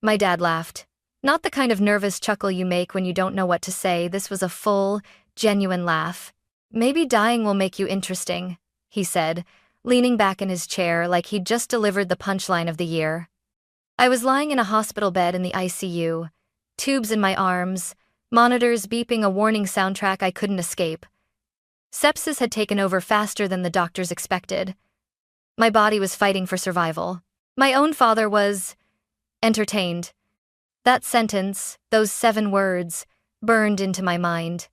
My dad laughed. Not the kind of nervous chuckle you make when you don't know what to say. This was a full, genuine laugh. Maybe dying will make you interesting, he said, leaning back in his chair like he'd just delivered the punchline of the year. I was lying in a hospital bed in the ICU, tubes in my arms, monitors beeping a warning soundtrack I couldn't escape. Sepsis had taken over faster than the doctors expected. My body was fighting for survival. My own father was entertained. That sentence, those 7 words, burned into my mind.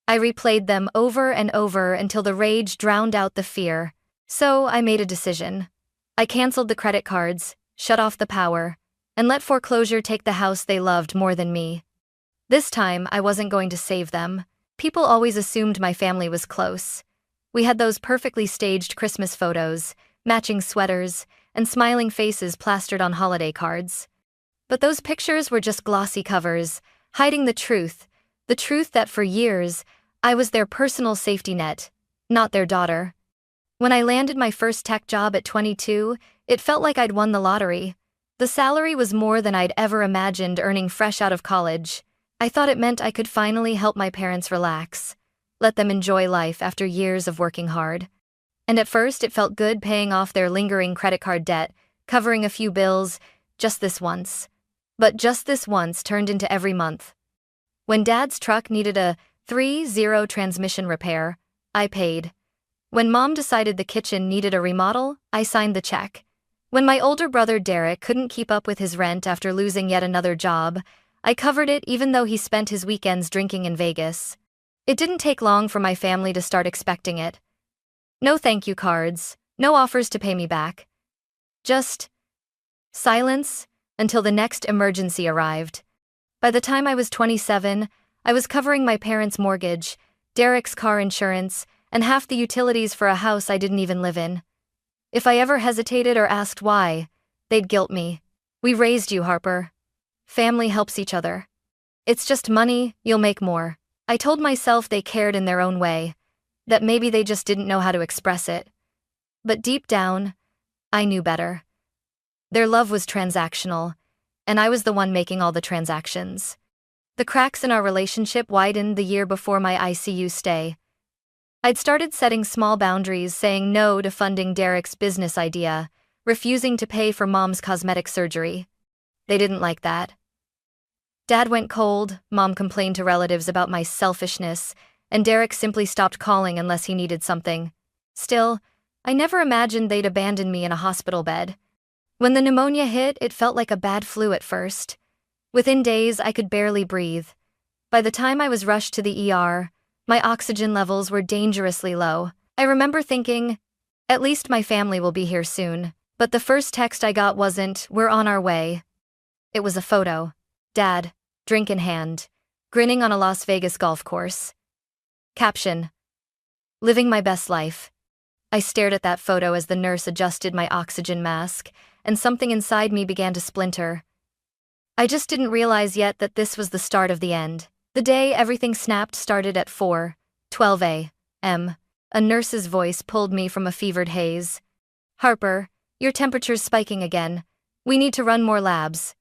I replayed them over and over until the rage drowned out the fear. So I made a decision. I canceled the credit cards, shut off the power, and let foreclosure take the house they loved more than me. This time, I wasn't going to save them. People always assumed my family was close. We had those perfectly staged Christmas photos, matching sweaters, and smiling faces plastered on holiday cards. But those pictures were just glossy covers, hiding the truth that for years, I was their personal safety net, not their daughter. When I landed my first tech job at 22, it felt like I'd won the lottery. The salary was more than I'd ever imagined earning fresh out of college. I thought it meant I could finally help my parents relax, let them enjoy life after years of working hard. And at first it felt good paying off their lingering credit card debt, covering a few bills, just this once. But just this once turned into every month. When Dad's truck needed a 3.0 transmission repair, I paid. When Mom decided the kitchen needed a remodel, I signed the check. When my older brother Derek couldn't keep up with his rent after losing yet another job, I covered it even though he spent his weekends drinking in Vegas. It didn't take long for my family to start expecting it. No thank you cards, no offers to pay me back. Just silence until the next emergency arrived. By the time I was 27, I was covering my parents' mortgage, Derek's car insurance, and half the utilities for a house I didn't even live in. If I ever hesitated or asked why, they'd guilt me. We raised you, Harper. Family helps each other. It's just money, you'll make more. I told myself they cared in their own way, that maybe they just didn't know how to express it. But deep down, I knew better. Their love was transactional, and I was the one making all the transactions. The cracks in our relationship widened the year before my ICU stay. I'd started setting small boundaries, saying no to funding Derek's business idea, refusing to pay for Mom's cosmetic surgery. They didn't like that. Dad went cold, Mom complained to relatives about my selfishness, and Derek simply stopped calling unless he needed something. Still, I never imagined they'd abandon me in a hospital bed. When the pneumonia hit, it felt like a bad flu at first. Within days, I could barely breathe. By the time I was rushed to the ER, my oxygen levels were dangerously low. I remember thinking, at least my family will be here soon. But the first text I got wasn't, "We're on our way." It was a photo. Dad, drink in hand, grinning on a Las Vegas golf course. Caption: living my best life. I stared at that photo as the nurse adjusted my oxygen mask, and something inside me began to splinter. I just didn't realize yet that this was the start of the end. The day everything snapped started at 4:12 a.m. A nurse's voice pulled me from a fevered haze. "Harper, your temperature's spiking again. We need to run more labs."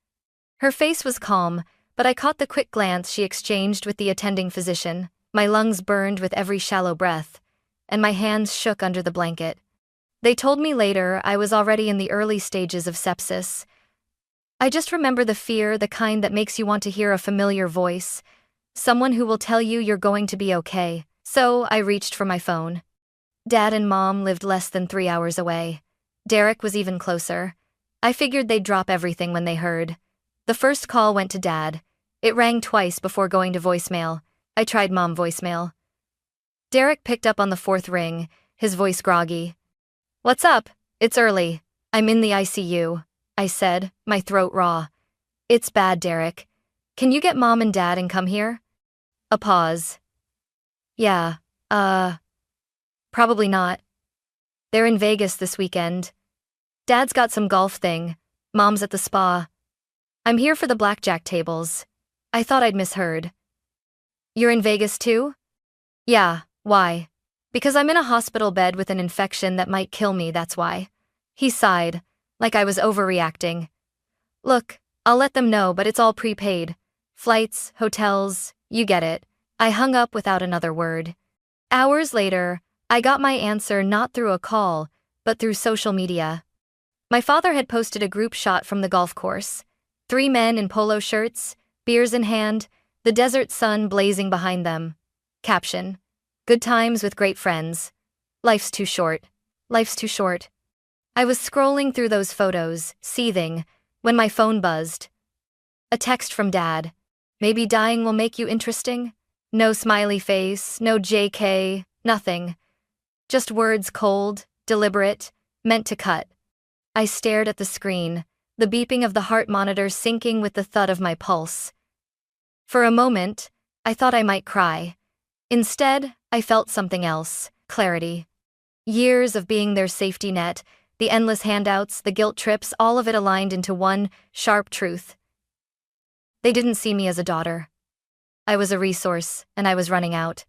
Her face was calm, but I caught the quick glance she exchanged with the attending physician. My lungs burned with every shallow breath, and my hands shook under the blanket. They told me later I was already in the early stages of sepsis. I just remember the fear, the kind that makes you want to hear a familiar voice, someone who will tell you you're going to be okay. So I reached for my phone. Dad and Mom lived less than 3 hours away. Derek was even closer. I figured they'd drop everything when they heard. The first call went to Dad. It rang twice before going to voicemail. I tried Mom voicemail. Derek picked up on the 4th ring, his voice groggy. "What's up? It's early. I'm in the ICU," I said, my throat raw. "It's bad, Derek. Can you get Mom and Dad and come here?" A pause. "Yeah, probably not. They're in Vegas this weekend. Dad's got some golf thing. Mom's at the spa. I'm here for the blackjack tables." I thought I'd misheard. "You're in Vegas too?" "Yeah, why?" "Because I'm in a hospital bed with an infection that might kill me, that's why." He sighed, like I was overreacting. "Look, I'll let them know, but it's all prepaid. Flights, hotels, you get it. I hung up without another word. Hours later, I got my answer not through a call, but through social media. My father had posted a group shot from the golf course. 3 men in polo shirts, beers in hand, the desert sun blazing behind them. Caption: good times with great friends. Life's too short. Life's too short. I was scrolling through those photos, seething, when my phone buzzed. A text from Dad. Maybe dying will make you interesting? No smiley face, no JK, nothing. Just words cold, deliberate, meant to cut. I stared at the screen, the beeping of the heart monitor syncing with the thud of my pulse. For a moment, I thought I might cry. Instead, I felt something else: clarity. Years of being their safety net, the endless handouts, the guilt trips, all of it aligned into one sharp truth. They didn't see me as a daughter. I was a resource, and I was running out.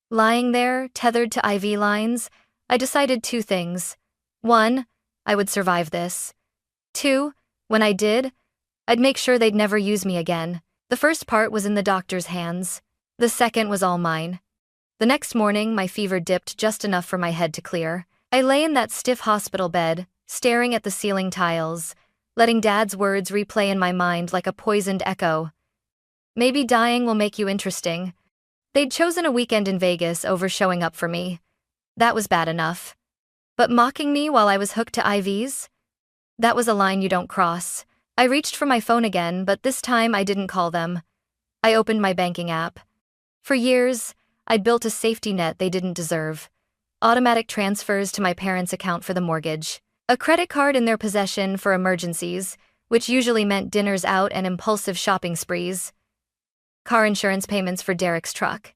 Lying there, tethered to IV lines, I decided 2 things. 1, I would survive this. 2, when I did, I'd make sure they'd never use me again. The first part was in the doctor's hands. The second was all mine. The next morning, my fever dipped just enough for my head to clear. I lay in that stiff hospital bed, staring at the ceiling tiles, letting Dad's words replay in my mind like a poisoned echo. Maybe dying will make you interesting. They'd chosen a weekend in Vegas over showing up for me. That was bad enough. But mocking me while I was hooked to IVs? That was a line you don't cross. I reached for my phone again, but this time I didn't call them. I opened my banking app. For years, I'd built a safety net they didn't deserve. Automatic transfers to my parents' account for the mortgage. A credit card in their possession for emergencies, which usually meant dinners out and impulsive shopping sprees. Car insurance payments for Derek's truck.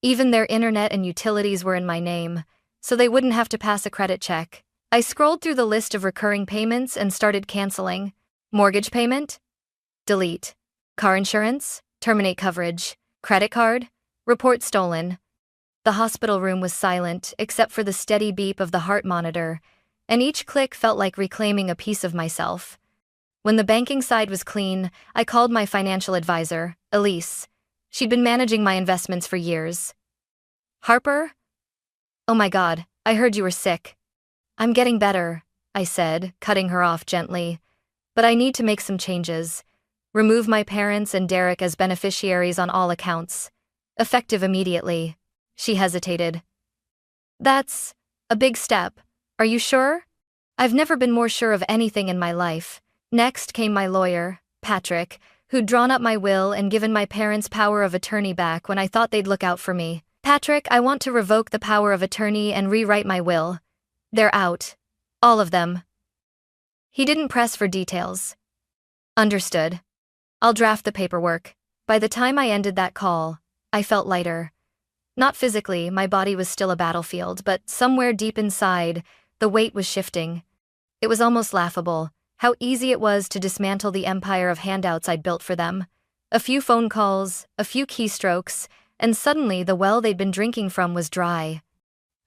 Even their internet and utilities were in my name, so they wouldn't have to pass a credit check. I scrolled through the list of recurring payments and started canceling. Mortgage payment? Delete. Car insurance? Terminate coverage. Credit card? Report stolen. The hospital room was silent, except for the steady beep of the heart monitor, and each click felt like reclaiming a piece of myself. When the banking side was clean, I called my financial advisor, Elise. She'd been managing my investments for years. Harper? Oh my God, I heard you were sick. I'm getting better, I said, cutting her off gently. But I need to make some changes. Remove my parents and Derek as beneficiaries on all accounts. Effective immediately. She hesitated. That's a big step. Are you sure? I've never been more sure of anything in my life. Next came my lawyer, Patrick, who'd drawn up my will and given my parents power of attorney back when I thought they'd look out for me. Patrick, I want to revoke the power of attorney and rewrite my will. They're out. All of them. He didn't press for details. Understood. I'll draft the paperwork. By the time I ended that call, I felt lighter. Not physically, my body was still a battlefield, but somewhere deep inside, the weight was shifting. It was almost laughable, how easy it was to dismantle the empire of handouts I'd built for them. A few phone calls, a few keystrokes, and suddenly the well they'd been drinking from was dry.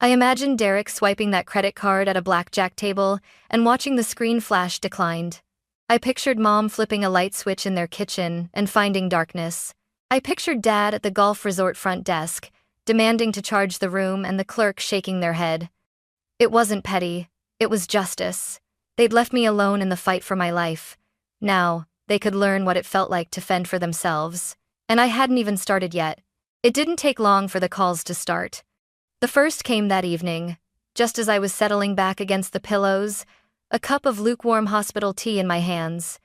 I imagined Derek swiping that credit card at a blackjack table and watching the screen flash declined. I pictured Mom flipping a light switch in their kitchen and finding darkness. I pictured Dad at the golf resort front desk, demanding to charge the room and the clerk shaking their head. It wasn't petty, it was justice. They'd left me alone in the fight for my life. Now, they could learn what it felt like to fend for themselves. And I hadn't even started yet. It didn't take long for the calls to start. The first came that evening, just as I was settling back against the pillows, a cup of lukewarm hospital tea in my hands.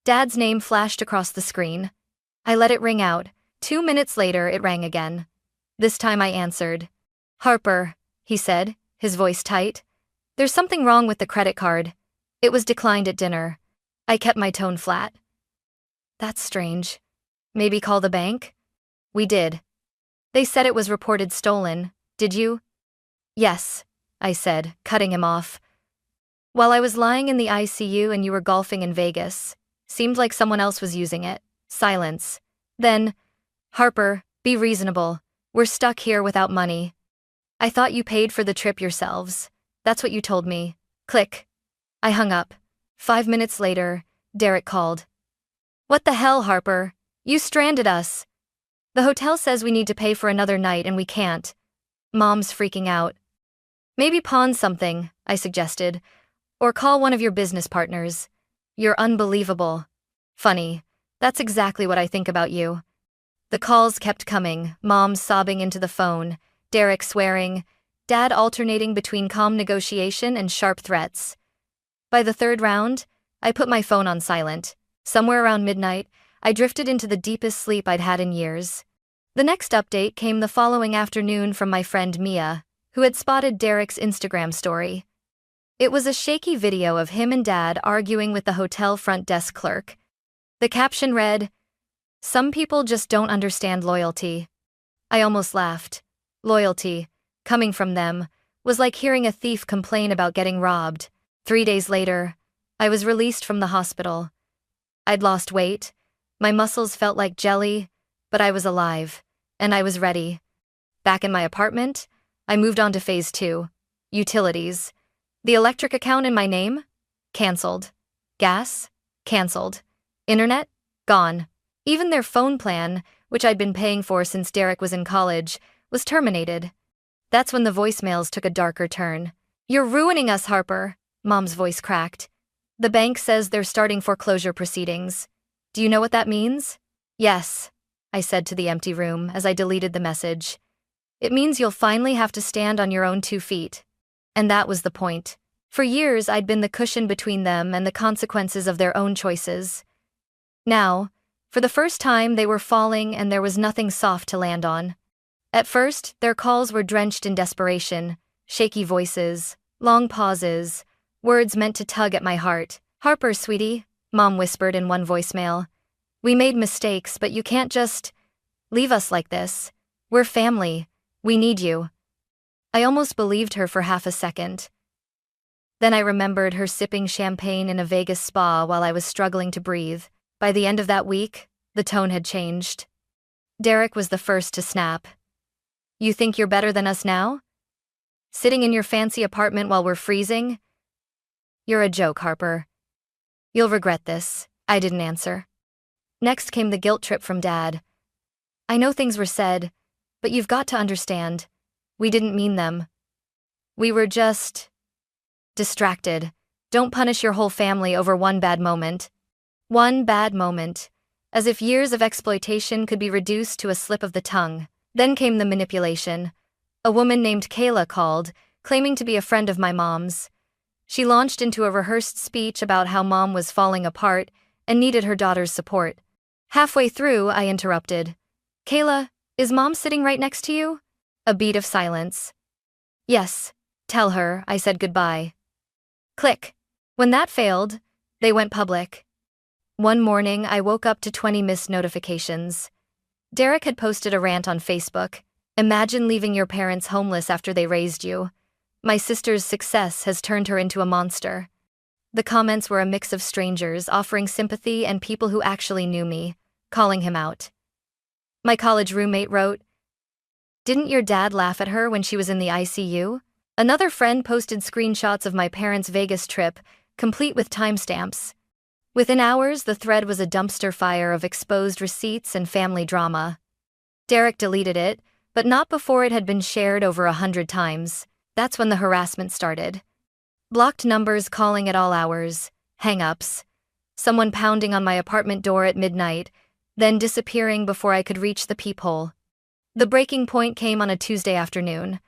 Dad's name flashed across the screen. I let it ring out. 2 minutes later, it rang again. This time I answered. Harper, he said, his voice tight. There's something wrong with the credit card. It was declined at dinner. I kept my tone flat. That's strange. Maybe call the bank? We did. They said it was reported stolen. Did you? Yes, I said, cutting him off. While I was lying in the ICU and you were golfing in Vegas, seemed like someone else was using it. Silence. Then, Harper, be reasonable. We're stuck here without money. I thought you paid for the trip yourselves. That's what you told me. Click. I hung up. 5 minutes later, Derek called. What the hell, Harper? You stranded us. The hotel says we need to pay for another night and we can't. Mom's freaking out. Maybe pawn something, I suggested. Or call one of your business partners. You're unbelievable. Funny. That's exactly what I think about you. The calls kept coming, Mom sobbing into the phone, Derek swearing, Dad alternating between calm negotiation and sharp threats. By the third round, I put my phone on silent. Somewhere around midnight, I drifted into the deepest sleep I'd had in years. The next update came the following afternoon from my friend Mia, who had spotted Derek's Instagram story. It was a shaky video of him and Dad arguing with the hotel front desk clerk. The caption read, "Some people just don't understand loyalty." I almost laughed. Loyalty, coming from them, was like hearing a thief complain about getting robbed. 3 days later, I was released from the hospital. I'd lost weight, my muscles felt like jelly, but I was alive, and I was ready. Back in my apartment, I moved on to phase 2, utilities. The electric account in my name? Cancelled. Gas? Cancelled. Internet? Gone. Even their phone plan, which I'd been paying for since Derek was in college, was terminated. That's when the voicemails took a darker turn. "You're ruining us, Harper," Mom's voice cracked. "The bank says they're starting foreclosure proceedings. Do you know what that means?" "Yes," I said to the empty room as I deleted the message. "It means you'll finally have to stand on your own 2 feet. And that was the point. For years, I'd been the cushion between them and the consequences of their own choices. Now, for the first time, they were falling and there was nothing soft to land on. At first, their calls were drenched in desperation, shaky voices, long pauses, words meant to tug at my heart. "Harper, sweetie," Mom whispered in one voicemail. "We made mistakes, but you can't just leave us like this. We're family. We need you." I almost believed her for half a second. Then I remembered her sipping champagne in a Vegas spa while I was struggling to breathe. By the end of that week, the tone had changed. Derek was the first to snap. "You think you're better than us now? Sitting in your fancy apartment while we're freezing? You're a joke, Harper. You'll regret this." I didn't answer. Next came the guilt trip from Dad. "I know things were said, but you've got to understand. We didn't mean them. We were just distracted. Don't punish your whole family over one bad moment." One bad moment. As if years of exploitation could be reduced to a slip of the tongue. Then came the manipulation. A woman named Kayla called, claiming to be a friend of my mom's. She launched into a rehearsed speech about how Mom was falling apart and needed her daughter's support. Halfway through, I interrupted. "Kayla, is Mom sitting right next to you?" A beat of silence. "Yes, tell her I said goodbye." Click. When that failed, they went public. One morning, I woke up to 20 missed notifications. Derek had posted a rant on Facebook. "Imagine leaving your parents homeless after they raised you. My sister's success has turned her into a monster." The comments were a mix of strangers offering sympathy and people who actually knew me, calling him out. My college roommate wrote, "Didn't your dad laugh at her when she was in the ICU?" Another friend posted screenshots of my parents' Vegas trip, complete with timestamps. Within hours, the thread was a dumpster fire of exposed receipts and family drama. Derek deleted it, but not before it had been shared over 100 times. That's when the harassment started. Blocked numbers calling at all hours, hang-ups, someone pounding on my apartment door at midnight, then disappearing before I could reach the peephole. The breaking point came on a Tuesday afternoon.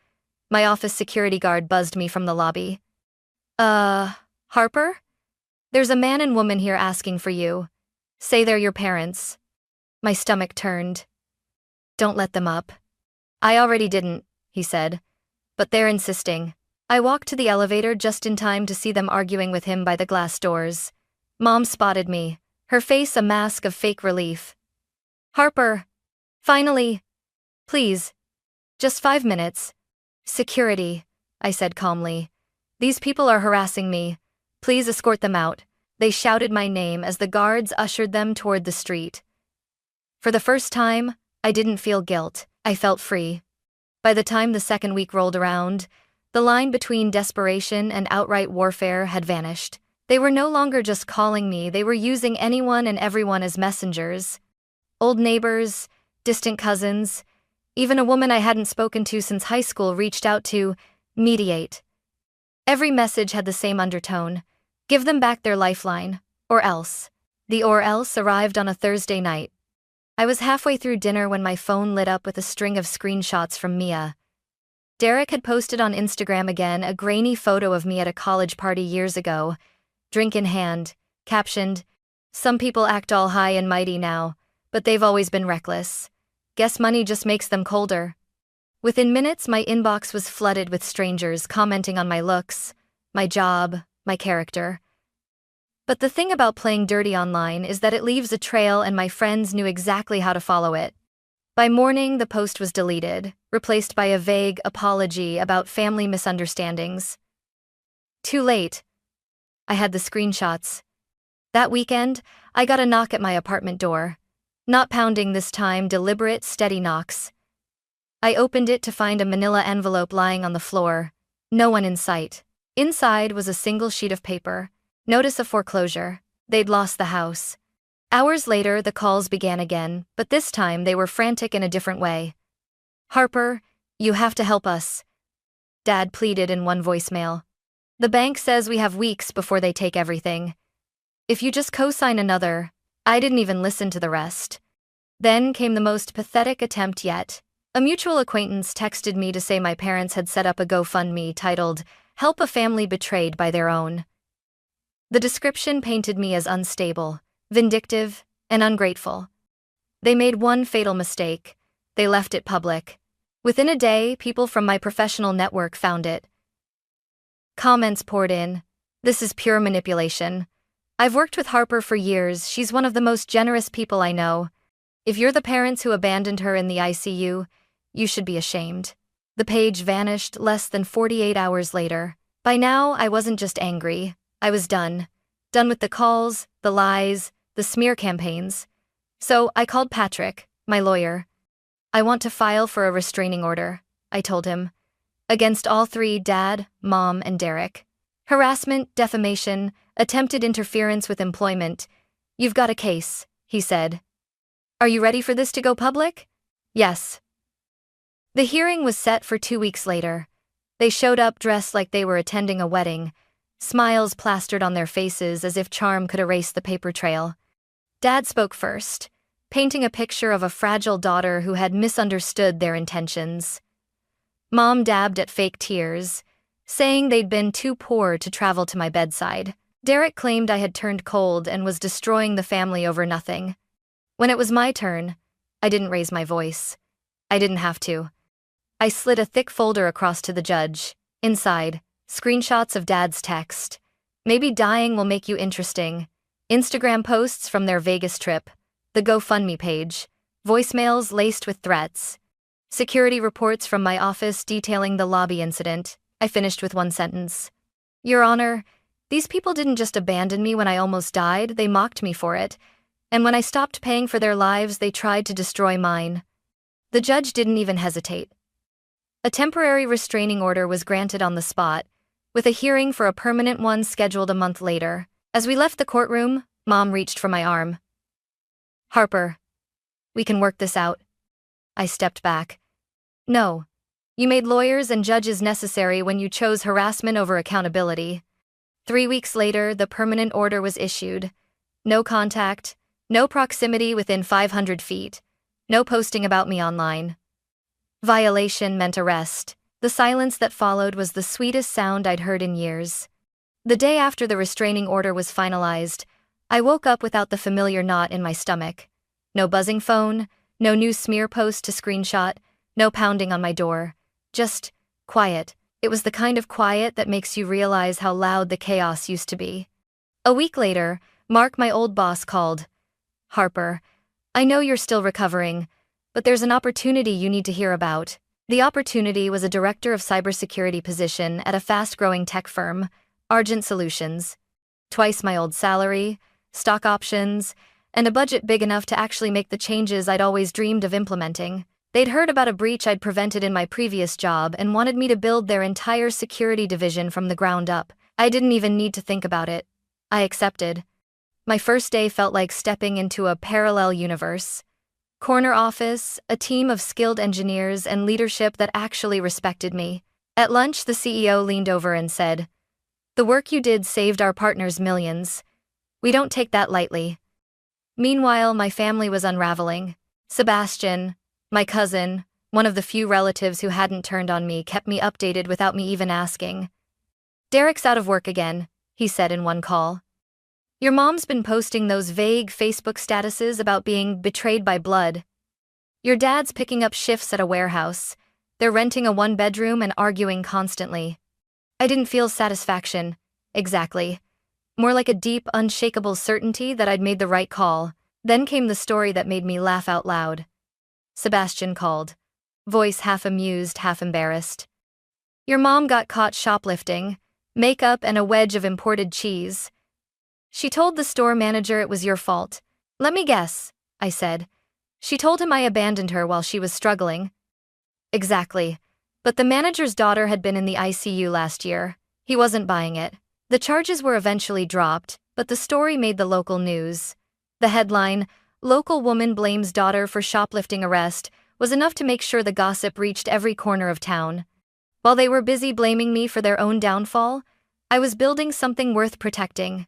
My office security guard buzzed me from the lobby. Harper? There's a man and woman here asking for you. Say they're your parents." My stomach turned. "Don't let them up." "I already didn't," he said. "But they're insisting." I walked to the elevator just in time to see them arguing with him by the glass doors. Mom spotted me, her face a mask of fake relief. "Harper. Finally. Please. Just 5 minutes." "Security," I said calmly. "These people are harassing me. Please escort them out." They shouted my name as the guards ushered them toward the street. For the first time, I didn't feel guilt. I felt free. By the time the second week rolled around, the line between desperation and outright warfare had vanished. They were no longer just calling me, they were using anyone and everyone as messengers. Old neighbors, distant cousins, even a woman I hadn't spoken to since high school reached out to mediate. Every message had the same undertone: give them back their lifeline, or else. The or else arrived on a Thursday night. I was halfway through dinner when my phone lit up with a string of screenshots from Mia. Derek had posted on Instagram again a grainy photo of me at a college party years ago, drink in hand, captioned, "Some people act all high and mighty now, but they've always been reckless. Guess money just makes them colder." Within minutes, my inbox was flooded with strangers commenting on my looks, my job, my character. But the thing about playing dirty online is that it leaves a trail, and my friends knew exactly how to follow it. By morning, the post was deleted, replaced by a vague apology about family misunderstandings. Too late. I had the screenshots. That weekend, I got a knock at my apartment door. Not pounding this time, deliberate, steady knocks. I opened it to find a manila envelope lying on the floor. No one in sight. Inside was a single sheet of paper. Notice of foreclosure. They'd lost the house. Hours later, the calls began again, but this time they were frantic in a different way. "Harper, you have to help us," Dad pleaded in one voicemail. "The bank says we have weeks before they take everything. If you just co-sign another." I didn't even listen to the rest. Then came the most pathetic attempt yet. A mutual acquaintance texted me to say my parents had set up a GoFundMe titled, "Help a Family Betrayed by Their Own." The description painted me as unstable, vindictive, and ungrateful. They made one fatal mistake. They left it public. Within a day, people from my professional network found it. Comments poured in. "This is pure manipulation. I've worked with Harper for years. She's one of the most generous people I know. If you're the parents who abandoned her in the ICU, you should be ashamed." The page vanished less than 48 hours later. By now, I wasn't just angry. I was done. Done with the calls, the lies, the smear campaigns. So I called Patrick, my lawyer. "I want to file for a restraining order," I told him. "Against all three: Dad, Mom, and Derek. Harassment, defamation, attempted interference with employment. You've got a case," he said. "Are you ready for this to go public?" "Yes." The hearing was set for 2 weeks later. They showed up dressed like they were attending a wedding, smiles plastered on their faces as if charm could erase the paper trail. Dad spoke first, painting a picture of a fragile daughter who had misunderstood their intentions. Mom dabbed at fake tears, saying they'd been too poor to travel to my bedside. Derek claimed I had turned cold and was destroying the family over nothing. When it was my turn, I didn't raise my voice. I didn't have to. I slid a thick folder across to the judge. Inside, screenshots of Dad's text. "Maybe dying will make you interesting." Instagram posts from their Vegas trip. The GoFundMe page. Voicemails laced with threats. Security reports from my office detailing the lobby incident. I finished with one sentence. "Your Honor, these people didn't just abandon me when I almost died, they mocked me for it. And when I stopped paying for their lives, they tried to destroy mine." The judge didn't even hesitate. A temporary restraining order was granted on the spot, with a hearing for a permanent one scheduled a month later. As we left the courtroom, Mom reached for my arm. "Harper, we can work this out." I stepped back. "No. You made lawyers and judges necessary when you chose harassment over accountability." 3 weeks later, the permanent order was issued. No contact, no proximity within 500 feet, no posting about me online. Violation meant arrest. The silence that followed was the sweetest sound I'd heard in years. The day after the restraining order was finalized, I woke up without the familiar knot in my stomach. No buzzing phone, no new smear post to screenshot, no pounding on my door. Just quiet. It was the kind of quiet that makes you realize how loud the chaos used to be. A week later, Mark, my old boss, called. "Harper, I know you're still recovering, but there's an opportunity you need to hear about." The opportunity was a director of cybersecurity position at a fast-growing tech firm, Argent Solutions. Twice my old salary, stock options, and a budget big enough to actually make the changes I'd always dreamed of implementing. They'd heard about a breach I'd prevented in my previous job and wanted me to build their entire security division from the ground up. I didn't even need to think about it. I accepted. My first day felt like stepping into a parallel universe. Corner office, a team of skilled engineers, and leadership that actually respected me. At lunch, the CEO leaned over and said, "The work you did saved our partners millions. We don't take that lightly." Meanwhile, my family was unraveling. Sebastian, my cousin, one of the few relatives who hadn't turned on me, kept me updated without me even asking. "Derek's out of work again," he said in one call. "Your mom's been posting those vague Facebook statuses about being betrayed by blood. Your dad's picking up shifts at a warehouse. They're renting a one-bedroom and arguing constantly." I didn't feel satisfaction, exactly. More like a deep, unshakable certainty that I'd made the right call. Then came the story that made me laugh out loud. Sebastian called, voice half amused, half embarrassed. "Your mom got caught shoplifting, makeup and a wedge of imported cheese. She told the store manager it was your fault." "Let me guess," I said. "She told him I abandoned her while she was struggling." "Exactly. But the manager's daughter had been in the ICU last year. He wasn't buying it. The charges were eventually dropped, but the story made the local news. The headline, 'Local Woman Blames Daughter for Shoplifting Arrest,' was enough to make sure the gossip reached every corner of town. While they were busy blaming me for their own downfall, I was building something worth protecting.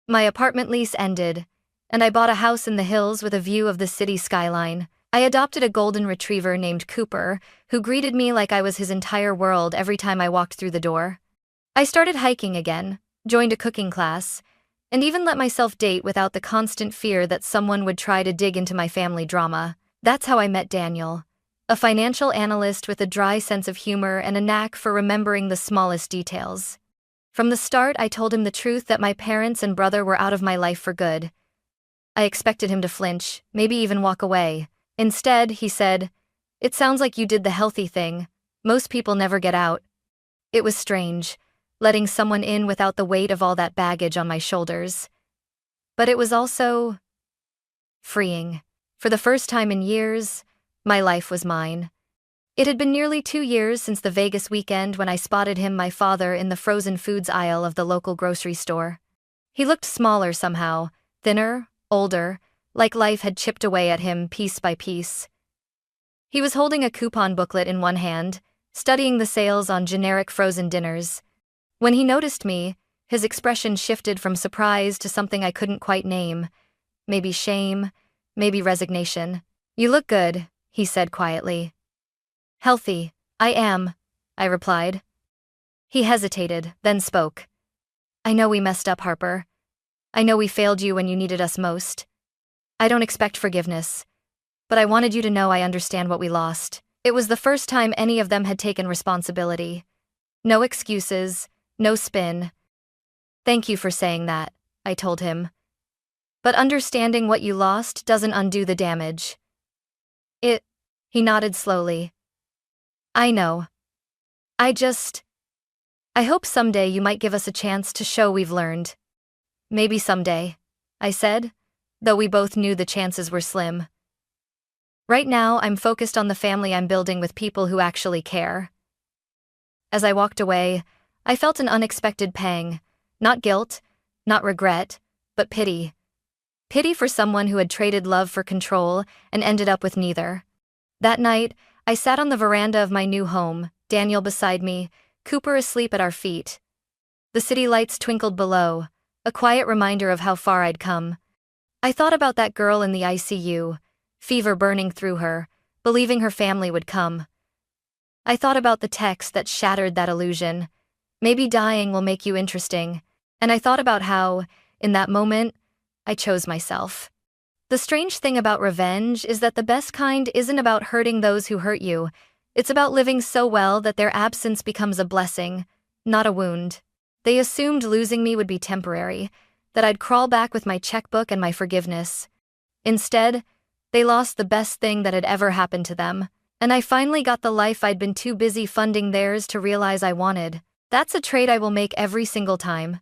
My apartment lease ended, and I bought a house in the hills with a view of the city skyline. I adopted a golden retriever named Cooper, who greeted me like I was his entire world every time I walked through the door. I started hiking again, joined a cooking class, and even let myself date without the constant fear that someone would try to dig into my family drama. That's how I met Daniel, a financial analyst with a dry sense of humor and a knack for remembering the smallest details. From the start, I told him the truth that my parents and brother were out of my life for good. I expected him to flinch, maybe even walk away. Instead, he said, "It sounds like you did the healthy thing. Most people never get out." It was strange, letting someone in without the weight of all that baggage on my shoulders. But it was also freeing. For the first time in years, my life was mine. It had been nearly 2 years since the Vegas weekend when I spotted him, my father, in the frozen foods aisle of the local grocery store. He looked smaller somehow, thinner, older, like life had chipped away at him piece by piece. He was holding a coupon booklet in one hand, studying the sales on generic frozen dinners. When he noticed me, his expression shifted from surprise to something I couldn't quite name. Maybe shame, maybe resignation. "You look good," he said quietly. "Healthy, I am," I replied. He hesitated, then spoke. "I know we messed up, Harper. I know we failed you when you needed us most. I don't expect forgiveness, but I wanted you to know I understand what we lost." It was the first time any of them had taken responsibility. No excuses, no spin. "Thank you for saying that," I told him. "But understanding what you lost doesn't undo the damage." He nodded slowly. "I know. I hope someday you might give us a chance to show we've learned." "Maybe someday," I said, though we both knew the chances were slim. Right now, I'm focused on the family I'm building with people who actually care. As I walked away, I felt an unexpected pang. Not guilt, not regret, but pity. Pity for someone who had traded love for control and ended up with neither. That night, I sat on the veranda of my new home, Daniel beside me, Cooper asleep at our feet. The city lights twinkled below, a quiet reminder of how far I'd come. I thought about that girl in the ICU, fever burning through her, believing her family would come. I thought about the text that shattered that illusion. "Maybe dying will make you interesting." And I thought about how, in that moment, I chose myself. The strange thing about revenge is that the best kind isn't about hurting those who hurt you. It's about living so well that their absence becomes a blessing, not a wound. They assumed losing me would be temporary, that I'd crawl back with my checkbook and my forgiveness. Instead, they lost the best thing that had ever happened to them, and I finally got the life I'd been too busy funding theirs to realize I wanted. That's a trade I will make every single time.